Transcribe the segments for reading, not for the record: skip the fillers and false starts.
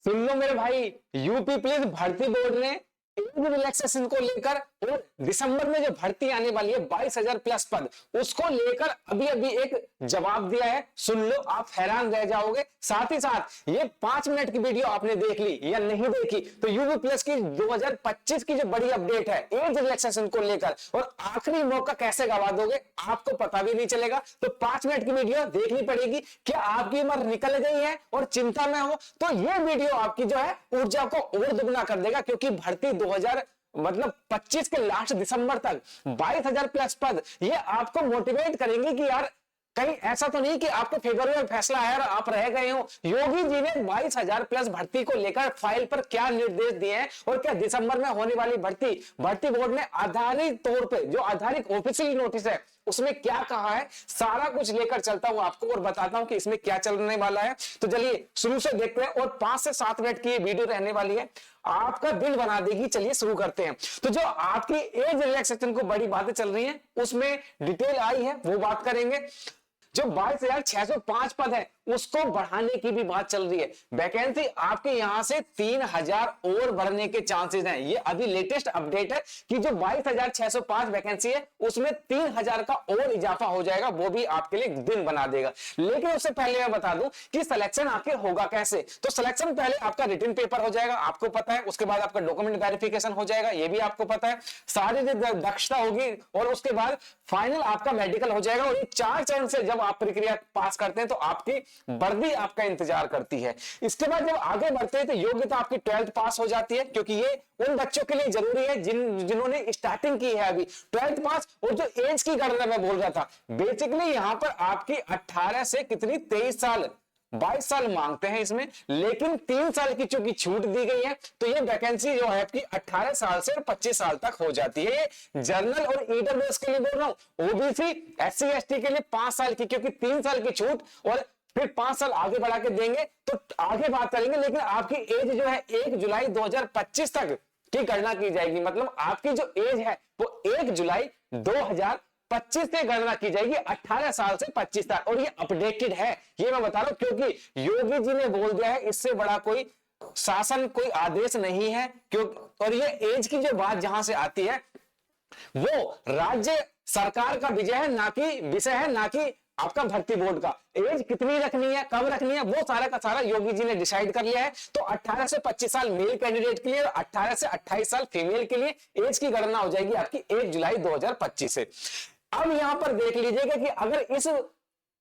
सुन लो मेरे भाई, UP police भर्ती बोर्ड ने एज रिलैक्सेशन को लेकर और दिसंबर में जो भर्ती आने वाली है 22,000 प्लस पद, उसको लेकर अभी अभी एक जवाब दिया है। सुन लो, आप हैरान रह जाओगे। साथ ही साथ ये 5 मिनट की वीडियो आपने देख ली या नहीं देखी तो यूपी प्लस की 2025 की जो बड़ी अपडेट है एज रिलैक्सेशन को लेकर, और आखिरी मौका कैसे गवा दोगे आपको पता भी नहीं चलेगा। तो 5 मिनट की वीडियो देखनी पड़ेगी। क्या आपकी उम्र निकल गई है और चिंता में हो तो ये वीडियो आपकी जो है ऊर्जा को और दुगना कर देगा, क्योंकि भर्ती 25 के लास्ट दिसंबर तक 22,000 प्लस पद, ये आपको मोटिवेट करेंगे कि यार कहीं ऐसा तो नहीं कि आपके फेवर में फैसला है और आप रह गए हो। योगी जी ने 22,000 प्लस भर्ती को लेकर फाइल पर क्या निर्देश दिए हैं और क्या दिसंबर में होने वाली भर्ती बोर्ड ने आधारित तौर पे जो आधारित ऑफिशियल नोटिस है उसमें क्या कहा है, सारा कुछ लेकर चलता हूं आपको और बताता हूं कि इसमें क्या चलने वाला है। तो चलिए शुरू से देखते हैं, और 5 से 7 मिनट की ये वीडियो रहने वाली है, आपका दिल बना देगी। चलिए शुरू करते हैं। तो जो आपकी एज रिलैक्सेशन को बड़ी बातें चल रही हैं उसमें डिटेल आई है, वो बात करेंगे। जो 22,605 पद है उसको बढ़ाने की भी बात चल रही है। वैकेंसी आपके यहां से 3,000 और बढ़ने के चांसेस हैं। ये अभी लेटेस्ट अपडेट है कि जो 22,605 वैकेंसी है उसमें 3,000 का और इजाफा हो जाएगा, वो भी आपके लिए दिन बना देगा। लेकिन उससे पहले मैं बता दूं कि सिलेक्शन आखिर होगा कैसे। तो सिलेक्शन पहले आपका रिटन पेपर हो जाएगा, आपको पता है। उसके बाद आपका डॉक्यूमेंट वेरिफिकेशन हो जाएगा, ये भी आपको पता है। शारीरिक दक्षता होगी और उसके बाद फाइनल आपका मेडिकल हो जाएगा। और ये 4 चरण से जब आप प्रक्रिया पास करते हैं तो आपकी वर्दी आपका इंतजार करती है। इसके बाद जब आगे बढ़ते हैं तो योग्यता आपकी 12th पास हो जाती है, क्योंकि ये उन बच्चों के लिए जरूरी है जिन्होंने स्टार्टिंग की है अभी 12th पास। और जो एज की गणना मैं बोल रहा था, बेसिकली यहां पर आपकी 18 से कितनी 23 साल 22 साल मांगते हैं इसमें, लेकिन 3 साल की चूंकि छूट दी गई है तो ये वैकेंसी जो है आपकी 18 साल से 25 साल तक हो जाती है। ये जनरल और ईडब्ल्यूएस के लिए बोल रहा हूं, ओबीसी एससी एसटी के लिए 5 साल की, क्योंकि 3 साल की छूट और फिर 5 साल आगे बढ़ा के देंगे तो आगे बात करेंगे। लेकिन आपकी एज जो है 1 जुलाई 2025 तक की गणना की जाएगी। मतलब आपकी जो एज है वो 1 जुलाई 2025 से गणना की जाएगी, 18 साल से 25 साल। और ये अपडेटेड है, ये मैं बता रहा हूं क्योंकि योगी जी ने बोल दिया है, इससे बड़ा कोई शासन कोई आदेश नहीं है। क्यों? और ये एज की जो बात जहां से आती है वो राज्य सरकार का विजय है, ना कि विषय है, ना कि आपका भर्ती बोर्ड का। एज कितनी रखनी है, कब रखनी है, वो सारा का सारा योगी जी ने डिसाइड कर लिया है। तो 18 से 25 साल मेल कैंडिडेट के लिए और 18 से 28 साल फीमेल के लिए एज की गणना हो जाएगी आपकी 1 जुलाई 2025 से। अब यहां पर देख लीजिएगा कि अगर इस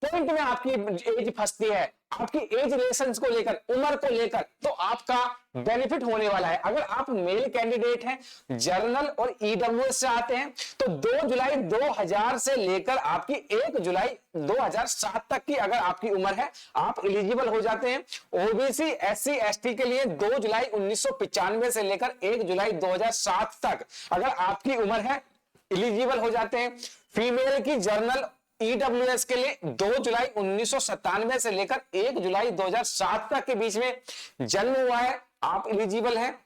पॉइंट में आपकी एज फंसती है, आपकी एज रिलेशंस को लेकर, उम्र को लेकर, तो आपका बेनिफिट होने वाला है। अगर आप मेल कैंडिडेट हैं, जर्नल और ईडब्ल्यूएस से आते हैं तो 2 जुलाई 2000 से लेकर आपकी 1 जुलाई 2007 तक की अगर आपकी उम्र है, आप एलिजिबल हो जाते हैं। ओबीसी एससी एसटी के लिए 2 जुलाई 1995 से लेकर 1 जुलाई 2007 तक अगर आपकी उम्र है, एलिजिबल हो जाते हैं। फीमेल की जर्नल ईडब्ल्यूएस के लिए 2 जुलाई 1997 से लेकर 1 जुलाई 2007 तक के बीच में जन्म हुआ है, आप एलिजिबल हैं।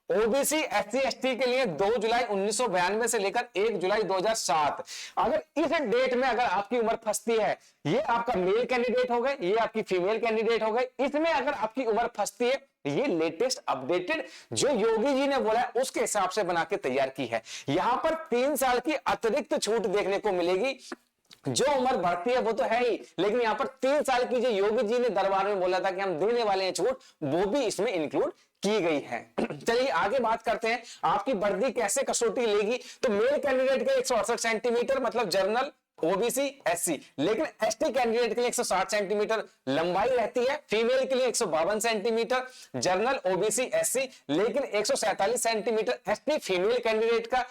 ओबीसी एससी एसटी के लिए 2 जुलाई 1992 से लेकर 1 जुलाई 2007। अगर इस डेट में अगर आपकी उम्र फंसती है, ये आपका मेल कैंडिडेट हो गए, ये आपकी फीमेल कैंडिडेट हो गए, इसमें अगर आपकी उम्र फंसती है, ये लेटेस्ट अपडेटेड जो योगी जी ने बोला है उसके हिसाब से बना के तैयार की है। यहां पर 3 साल की अतिरिक्त छूट देखने को मिलेगी। जो उम्र बढ़ती है वो तो है ही, लेकिन यहां पर 3 साल की जो योगी जी ने दरबार में बोला था कि हम देने वाले हैं छूट, वो भी इसमें इंक्लूड की गई है। चलिए आगे बात करते हैं, आपकी वर्दी कैसे कसौटी लेगी। तो मेल कैंडिडेट के 168 सेंटीमीटर मतलब जर्नल ओबीसी एससी, लेकिन एसटी कैंडिडेट के लिए 160 सेंटीमीटर लंबाई रहती है। फीमेल के लिए 152 सेंटीमीटर जर्नल ओबीसी एससी, लेकिन 147 सेंटीमीटर एसटी फीमेल कैंडिडेट का।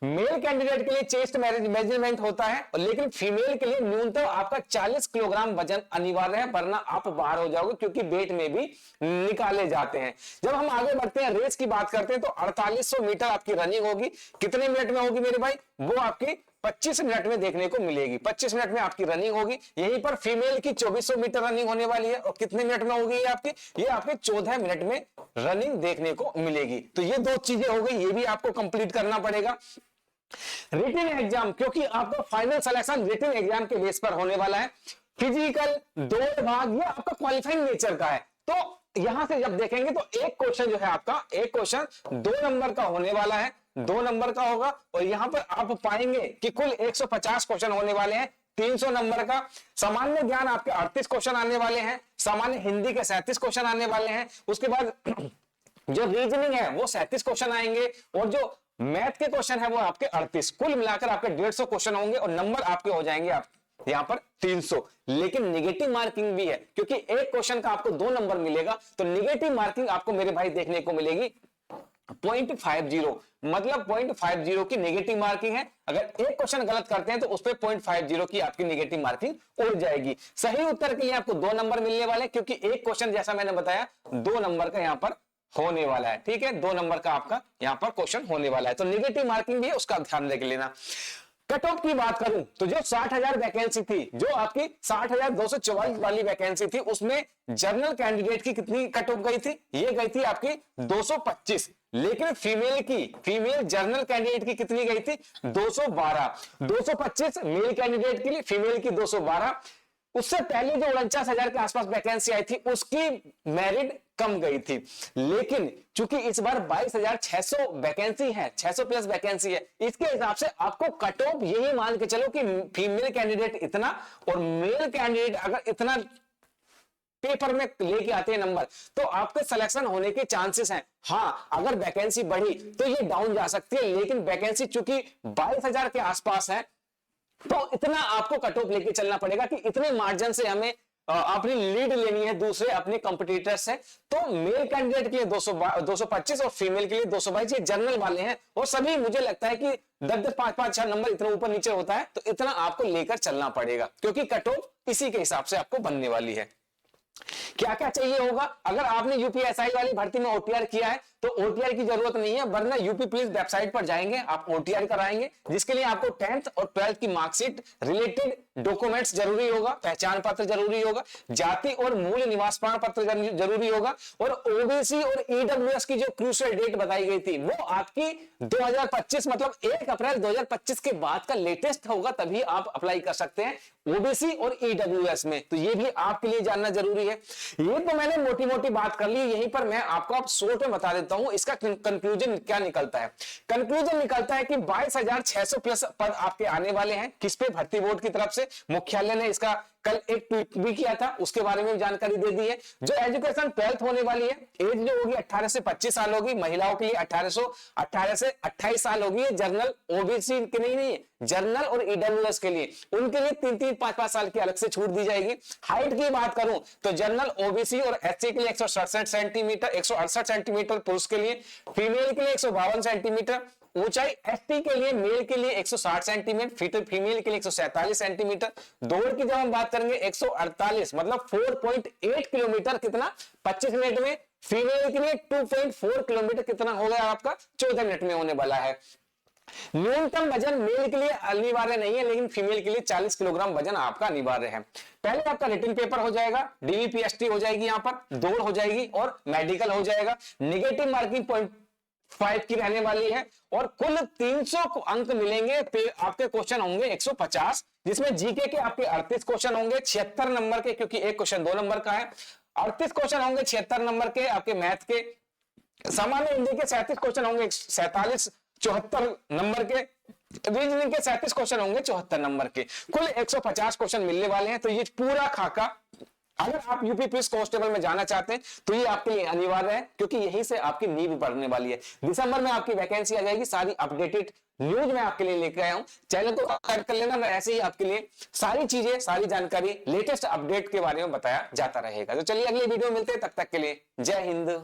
मेल कैंडिडेट के लिए चेस्ट मेजरमेंट होता है, लेकिन फीमेल के लिए न्यूनतम आपका 40 किलोग्राम वजन अनिवार्य है, वरना आप बाहर हो जाओगे, क्योंकि वेट में भी निकाले जाते हैं। जब हम आगे बढ़ते हैं, रेस की बात करते हैं तो 4800 मीटर आपकी रनिंग होगी। कितने मिनट में होगी मेरे भाई? वो आपकी 25 मिनट में देखने को मिलेगी। 25 मिनट में आपकी रनिंग होगी। यहीं पर फीमेल की 2400 मीटर रनिंग होने वाली है, और कितने मिनट में होगी ये आपके 14 मिनट में रनिंग देखने को मिलेगी। तो ये 2 चीजें हो गई, ये भी आपको कंप्लीट करना पड़ेगा। रिटन एग्जाम, क्योंकि आपका फाइनल सिलेक्शन रिटन एग्जाम के बेस पर होने वाला है। फिजिकल, दौड़ भाग, ये आपका क्वालिफाइंग नेचर का है। तो यहां से जब देखेंगे तो एक क्वेश्चन जो है आपका, एक क्वेश्चन 2 नंबर का होने वाला है, 2 नंबर का होगा, और यहां पर आप पाएंगे कि कुल 150 क्वेश्चन होने वाले हैं, 300 नंबर का। सामान्य ज्ञान आपके 38 क्वेश्चन आने वाले हैं, सामान्य हिंदी के 37 क्वेश्चन आने वाले हैं, उसके बाद जो रीजनिंग है वो 37 क्वेश्चन आएंगे, और जो मैथ के क्वेश्चन है वो आपके 38। कुल मिलाकर आपके 150 क्वेश्चन होंगे, और नंबर आपके हो जाएंगे आप यहां पर 300। लेकिन निगेटिव मार्किंग भी है, क्योंकि एक क्वेश्चन का आपको 2 नंबर मिलेगा, तो निगेटिव मार्किंग आपको मेरे भाई देखने को मिलेगी 0.50, मतलब 0.50 की नेगेटिव मार्किंग है। अगर एक क्वेश्चन गलत करते हैं तो उस पर 0.50 की आपकी नेगेटिव मार्किंग उड़ जाएगी। सही उत्तर के लिए आपको 2 नंबर मिलने वाले, क्योंकि एक क्वेश्चन जैसा मैंने बताया 2 नंबर का यहां पर होने वाला है, ठीक है, 2 नंबर का आपका यहां पर क्वेश्चन होने वाला है, तो नेगेटिव मार्किंग भी है, उसका ध्यान रख लेना। कट ऑफ की बात करूं तो जो 60,000 वैकेंसी थी, जो आपकी 60,244 वाली वैकेंसी थी, उसमें जनरल कैंडिडेट की कितनी कट ऑफ गई थी? ये गई थी आपकी 225। लेकिन फीमेल जनरल कैंडिडेट की कितनी गई थी? 212। 225 मेल कैंडिडेट के लिए, फीमेल की 212। उससे पहले जो 49,000 के आसपास वैकेंसी आई थी उसकी मेरिट कम गई थी। लेकिन चूंकि इस बार 22,600 वैकेंसी है, 600 प्लस वैकेंसी है, इसके हिसाब से आपको कट ऑफ यही मान के चलो कि फीमेल कैंडिडेट इतना और मेल कैंडिडेट अगर इतना पेपर में लेके आते हैं नंबर, तो आपके सिलेक्शन होने के चांसेस हैं। हाँ, अगर वैकेंसी बढ़ी तो ये डाउन जा सकती है, लेकिन वैकेंसी चूंकि 22,000 के आसपास है, तो इतना आपको कट ऑफ लेके चलना पड़ेगा कि इतने मार्जिन से हमें अपनी लीड लेनी है दूसरे अपने कंपटीटर से। तो मेल कैंडिडेट के लिए 225 और फीमेल के लिए 222, ये जनरल वाले हैं, और सभी मुझे लगता है कि 10-10, 5-5, 6 नंबर इतना ऊपर नीचे होता है, तो इतना आपको लेकर चलना पड़ेगा, क्योंकि कट ऑफ इसी के हिसाब से आपको बनने वाली है। क्या क्या चाहिए होगा? अगर आपने यूपीएसआई वाली भर्ती में ओटीआर किया है तो ओटीआर की जरूरत नहीं है, वरना यूपी पुलिस वेबसाइट पर जाएंगे, आप ओटीआर कराएंगे, जिसके लिए आपको 10th और 12th की मार्कशीट, रिलेटेड डॉक्यूमेंट्स जरूरी होगा, पहचान पत्र जरूरी होगा, जाति और मूल निवास प्रमाण पत्र जरूरी होगा, और ओबीसी और ईडब्ल्यूएस की जो क्रूशियल डेट बताई गई थी वो आपकी 2025, मतलब 1 अप्रैल 2025 के बाद का लेटेस्ट होगा, तभी आप अप्लाई कर सकते हैं ओबीसी और ईडब्ल्यूएस में। तो ये भी आपके लिए जानना जरूरी है। ये तो मैंने मोटी मोटी बात कर ली, यहीं पर मैं आपको अब शॉर्ट में बता देता हूं इसका कंक्लूजन क्या निकलता है। कंक्लूजन निकलता है कि 22,600 प्लस पद आपके आने वाले हैं। किस पे? भर्ती बोर्ड की तरफ से। मुख्यालय ने इसका कल एक ट्वीट भी किया था, उसके बारे में जानकारी दे दी है। जो एजुकेशन 12th होने वाली है, एज जो होगी 18 से 25 साल होगी, महिलाओं के लिए 18 से 28 साल होगी। जनरल ओबीसी के नहीं, जनरल और ईडब्ल्यूएस के लिए, उनके लिए 3-3, 5-5 साल की अलग से छूट दी जाएगी। हाइट की बात करूं तो जनरल ओबीसी और एससी के लिए 167 सेंटीमीटर, 168 सेंटीमीटर पुरुष के लिए, फीमेल के लिए 152 सेंटीमीटर, ऊंचाई एसटी के लिए, मेल के लिए 160 सेंटीमीटर, फीमेल के लिए 147 सेंटीमीटर। दौड़ की जब हम बात करेंगे 148, मतलब 4.8 किलोमीटर, कितना? 25 मिनट में। फीमेल के लिए 2.4 किलोमीटर, कितना हो गया आपका? 14 मिनट में होने वाला है। न्यूनतम वजन मेल के लिए अनिवार्य नहीं है, लेकिन फीमेल के लिए 40 किलोग्राम वजन आपका अनिवार्य है। पहले आपका रिटन पेपर हो जाएगा, डीवीपीएसटी हो जाएगी, यहां पर दौड़ हो जाएगी और मेडिकल हो जाएगा। निगेटिव मार्किंग 0.5 की रहने वाली है, और कुल 300 अंक मिलेंगे। आपके क्वेश्चन होंगे 150, जिसमें जीके के आपके 38 क्वेश्चन होंगे 76 नंबर के, क्योंकि एक क्वेश्चन 2 नंबर का है। 38 क्वेश्चन होंगे 76 नंबर के आपके मैथ के। सामान्य हिंदी के 37 क्वेश्चन होंगे 74 नंबर के। रीजनिंग के 37 क्वेश्चन होंगे 74 नंबर के। कुल 150 क्वेश्चन मिलने वाले हैं। तो ये पूरा खाका, अगर आप यूपी पुलिस कांस्टेबल में जाना चाहते हैं तो ये आपके लिए अनिवार्य है, क्योंकि यहीं से आपकी नींव बढ़ने वाली है। दिसंबर में आपकी वैकेंसी आ जाएगी। सारी अपडेटेड न्यूज मैं आपके लिए लेकर आया हूं। चैनल को सब्सक्राइब कर लेना, ऐसे ही आपके लिए सारी चीजें, सारी जानकारी, लेटेस्ट अपडेट के बारे में बताया जाता रहेगा। तो चलिए अगली वीडियो में मिलते हैं, तब तक के लिए जय हिंद।